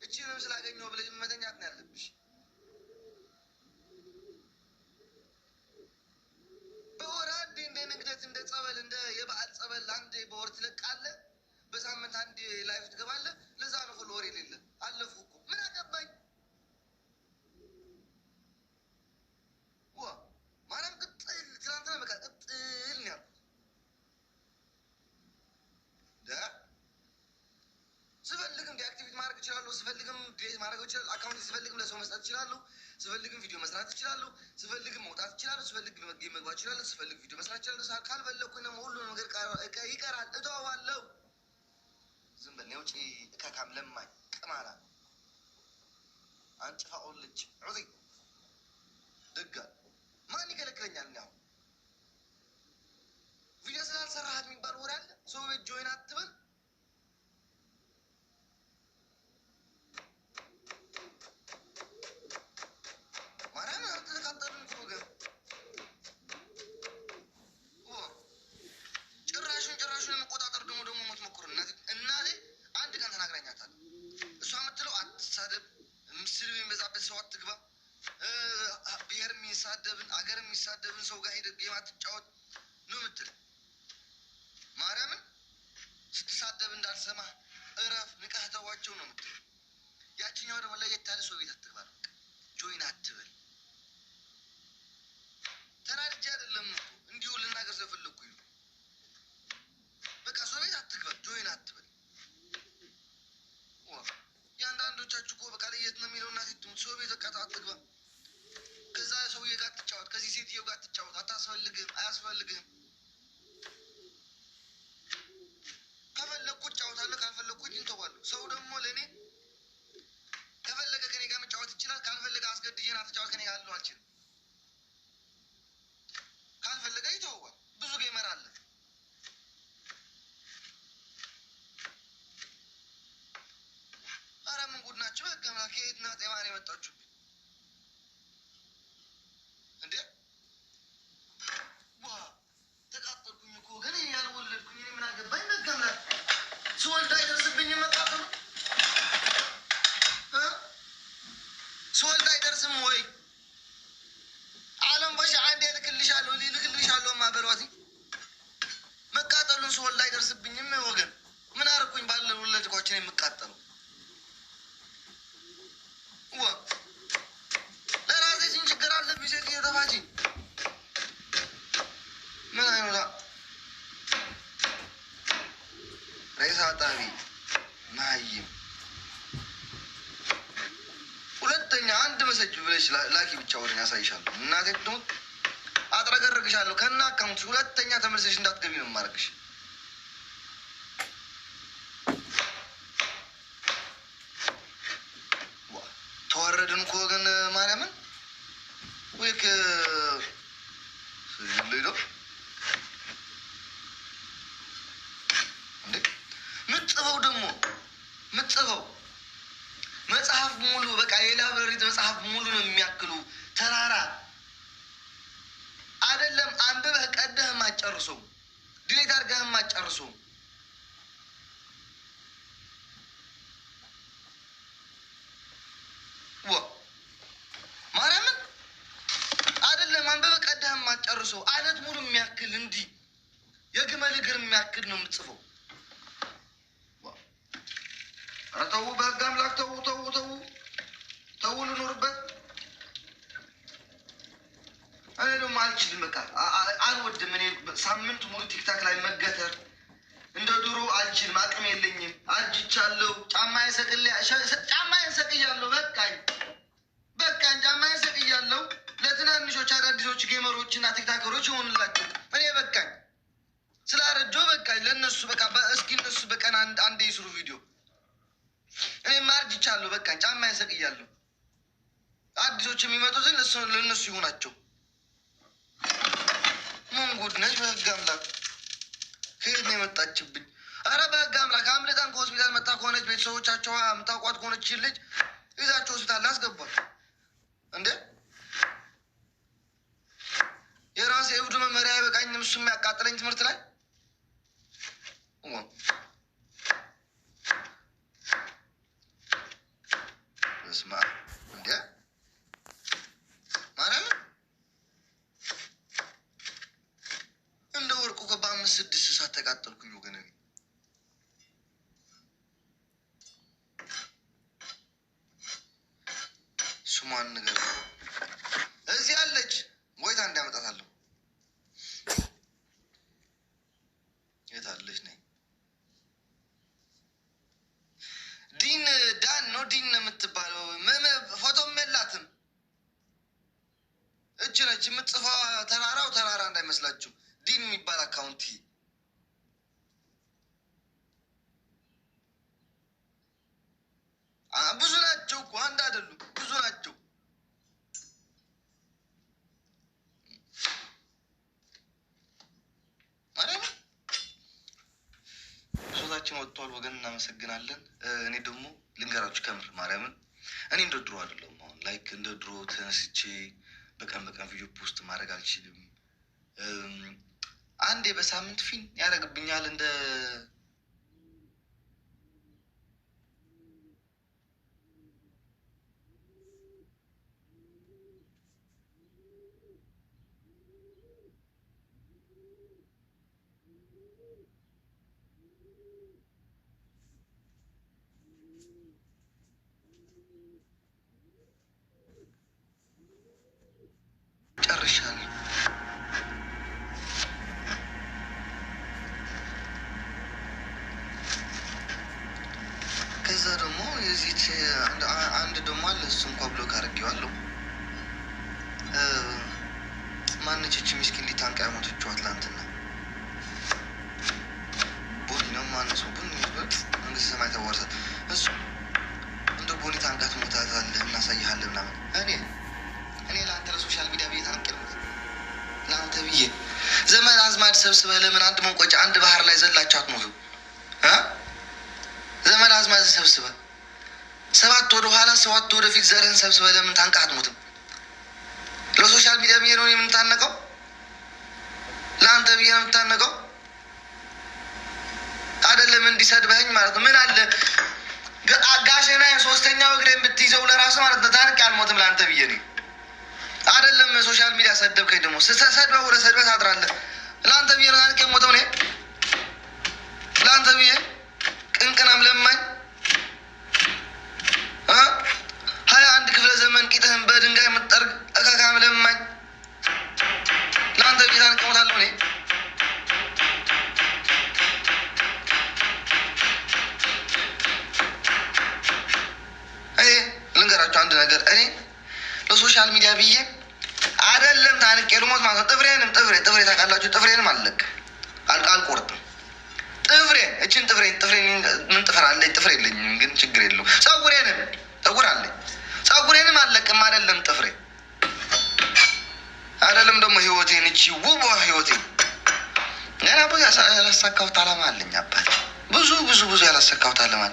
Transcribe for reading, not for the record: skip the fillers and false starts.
እቺንም ስላገኘው ብለሽ መተኛት ነው ያለብሽ። በወር አንዴ እንደ ንግደት እንደ ጸበል እንደ የበዓል ጸበል አንዴ በወር ትለቃለህ። በሳምንት አንዴ ላይፍ ትገባለህ። ለዛ ነው ፎሎወር የሌለ አለፉ እኮ ምን አገባኝ። ዋ ማርያም ቅጥል ትናንትና በቃ ቅጥል ነው ያልኩት። ስፈልግም ዲአክቲቪቲ ማድረግ እችላለሁ። ስፈልግም ዲሌት ማድረግ እችላለሁ። አካውንት ስፈልግም ለሰው መስጠት እችላለሁ። ስፈልግም ቪዲዮ መስራት እችላለሁ። ስፈልግም መውጣት እችላለሁ። ስፈልግም ጌም መግባት እችላለሁ። ስፈልግ ቪዲዮ መስራት እችላለሁ። ካልፈለኩኝ ደግሞ ሁሉ ነገር ይቀራል፣ እተዋለሁ። ዝም በል ውጪ እካካም ለማኝ ቅማላ አንጭፋ ኦልጭ ዑዚ ደጋ ማን ይከለክለኛል? እኔ አሁን ቪዲዮ ስላልሰራሃት የሚባል ወሬ አለ። ሰው ቤት ጆይን አትበል። ጭራሹን የመቆጣጠር ደግሞ የምትሞክሩ እናቴ አንድ ቀን ተናግራኛታል። እሷ የምትለው አትሳደብ፣ ምስል የሚበዛበት ሰው አትግባ፣ ብሔር የሚሳደብን አገር የሚሳደብን ሰው ጋር ሄደህ ጌም አትጫወት ነው የምትል። ማርያምን ስትሳደብ እንዳልሰማ እረፍ፣ ንቃህ ተዋቸው ነው የምትል። ያችኛው ደግሞ ለየት ያለ ሰው ቤት አትግባ፣ ጆይን አትበል። ተናድጄ አይደለም እኮ እንዲሁ ልናገር ስለፈለኩኝ ነው። በቃ ሰው ቤት አትግባ፣ ጆይን አትበል። የአንዳንዶቻችሁ እኮ በቃ ለየት ነው የሚለው እና ሴት ሰው ቤት በቃ አትግባ። ከዛ ሰውዬ ጋር ትጫወት፣ ከዚህ ሴትዮ ጋር ትጫወት። አታስፈልግም፣ አያስፈልግም። ከፈለግኩት እጫወታለሁ፣ ካልፈለግኩት እንተዋለሁ። ሰው ደግሞ ለእኔ ከፈለገ ከኔ ጋር መጫወት ይችላል። ካልፈለገ አስገድጄን አትጫወት ከኔ ጋር አለው አልችልም። ካልፈለገ ይተዋል። ብዙ ጌመር አለ። ኧረ ምን ጉድ ናቸው! በገማ ከየትና ጤማን የመጣችሁብኝ እንዴ? ዋ ተቃጠልኩኝ እኮ ግን ያልወለድኩኝ እኔ ምን አገባኝ? በገማ ስወልድ አይደርስብኝ መቃጠሉ። ስወልድ አይደርስም ወይ? አለም በሻ አንዴ ልክልሻለሁ ማበሯት መቃጠሉን ስወልድ አይደርስብኝም ወገን። ምን አርኩኝ? ባለ ወለድኳችን የምቃጠሉ ለራሴ ችግር አለብኝ። ሴት እየተፋች ምን አይኖላ ሬሳ ጣቢ ማይም ሁለተኛ አንድ መሰጅ ብለሽ ላኪ ብቻ ወደኛ ያሳይሻለሁ። እናቴ ትሙት አጥረገርግሻለሁ ከና አካውንት። ሁለተኛ ተመልሰሽ እንዳትገቢ ነው የማደርግሽ። ተዋረድን እኮ ወገን ማርያምን ወይክ ሌሎ እንዴ ምጽፈው ደግሞ ምጽፈው መጽሐፍ ሙሉ በቃ የላይብረሪ መጽሐፍ ሙሉ ነው የሚያክሉ ተራራ አይደለም። አንብበህ ቀደህም አጨርሰው፣ ዲሌት አድርገህም አጨርሰው። ማርያምን አይደለም አንብበህ ቀደህም አጨርሰው። አለት ሙሉ የሚያክል እንዲህ የግመል እግር የሚያክል ነው የምትጽፈው። ኧረ ተው በህግ አምላክ ተው ተው ተው ተው፣ ልኖርበት። እኔ ደግሞ አልችልም፣ በቃ አልወድም። እኔ ሳምንት ሙሉ ቲክታክ ላይ መገተር እንደ ድሮ አልችልም፣ አቅም የለኝም። አርጅቻለሁ። ጫማዬን ሰቅያለሁ። በቃኝ፣ ጫማዬን ሰቅያለሁ። ለትናንሾች አዳዲሶች ጌመሮች እና ቲክታከሮች ይሆንላቸው። እኔ በቃኝ፣ ስላረጀሁ በቃኝ። ለእነሱ በቃ እስኪ እነሱ በቀን አንዴ ይስሩ ቪዲዮ። እኔም አርጅቻለሁ፣ በቃኝ፣ ጫማዬን ሰቅያለሁ። አዲሶች የሚመጡትን ለእነሱ ይሆናቸው። ምን ጉድ ነች! በህግ አምላክ ከየት ነው የመጣችብኝ? አረ በህግ አምላክ አምልጣን ከሆስፒታል መጣ ከሆነች ቤተሰቦቻቸው የምታውቋት ከሆነች ልጅ ይዛቸው ሆስፒታል ላስገቧት እንዴ! የራሴ እብዱ መመሪያ አይበቃኝም? እሱ የሚያቃጥለኝ ትምህርት ላይ በስመ አብ እንዴ ማርያም እንደ ወርቁ እኮ በ5-6 ሰዓት ተቃጠልኩኝ ወገኔ። ስሟን ነገር እዚህ አለች ወይታ እንዳመጣታለሁ። የት አለች? ነኝ ዳን ነው ዲን ነው የምትባለው። ፎቶም የላትም። እች ነች የምትጽፈው። ተራራው ተራራ እንዳይመስላችሁ ዲን የሚባል አካውንቲ ብዙ ናቸው እኮ አንድ አይደሉም፣ ብዙ ናቸው። ብሶታችን ወጥቷል ወገን፣ እናመሰግናለን። እኔ ደግሞ ልንገራችሁ ከምር ማርያምን እኔ እንደ ድሮ አይደለም። አሁን ላይክ እንደ ድሮ ተነስቼ በቀን ቪዲዮ ፖስት ማድረግ አልችልም። አንዴ በሳምንት ፊልም ያደርግብኛል እንደ ጨርሻለሁ። ከዛ ደግሞ የዚች አንድ ደግሞ አለ። እሱ እንኳ ብሎክ አድርጌዋለሁ። ማነች ሚስኪን ሊታንቃ ያሞተችው አትላንትና ቦኒ ነው ማነሱ ቡኒ መንግስት ሰማይ ተወርሳት። እሱ እንደ ቦኒ ታንቃት ሞታታለህ እናሳይሃለን ምናምን እኔ ለአንተ ለሶሻል ሚዲያ ብዬ ታንቅልት ለአንተ ብዬ ዘመን አዝማድ ሰብስበህ ለምን አንድ መንቆጫ አንድ ባህር ላይ ዘላችሁ አትሞቱም? ዘመን አዝማድ ሰብስበህ 7 ወደ ኋላ 7 ወደፊት ዘርህን ሰብስበህ ለምን ታንቃህ አትሞትም? ለሶሻል ሚዲያ ብዬ ነው የምታነቀው? ለአንተ ብዬ ነው የምታነቀው? አይደለም እንዲሰድበኝ ማለት ነው። ምን አለ ጋሸና 3ኛው እግሬን ብትይዘው ለራሱ ማለት ነው። ታንቄ አልሞትም ለአንተ ብዬ ነው አይደለም። ሶሻል ሚዲያ ሰደብከኝ ደግሞ ስትሰድበው ወደ ሰድበህ ታድራለህ። ለአንተ ብዬ ነው ታንቄ ሞተው እኔ ለአንተ ብዬ ቅንቅናም ለማኝ 21 ክፍለ ዘመን ቂጥህን በድንጋይ የምትጠርግ እካካም ለማኝ ለአንተ ብዬ ታንቄ ሞታለሁ እኔ። ልንገራችሁ አንድ ነገር እኔ ለሶሻል ሚዲያ ብዬ አይደለም ታንቄ ልሞት ማለት ነው። ጥፍሬ ታውቃላችሁ፣ ጥፍሬንም አልቆርጥም። እችን ጥፍሬን ምን ጥፍር አለኝ? ጥፍር የለኝም ግን ችግር የለው። ፀጉር አለኝ፣ ፀጉሬንም አለቅም። አይደለም ጥፍሬ አይደለም ደግሞ ህይወቴን እቺ ውቧ ህይወቴን ገና ብዙ ያላሳካሁት አላማ አለኝ። አባት ብዙ ያላሳካሁት አላማ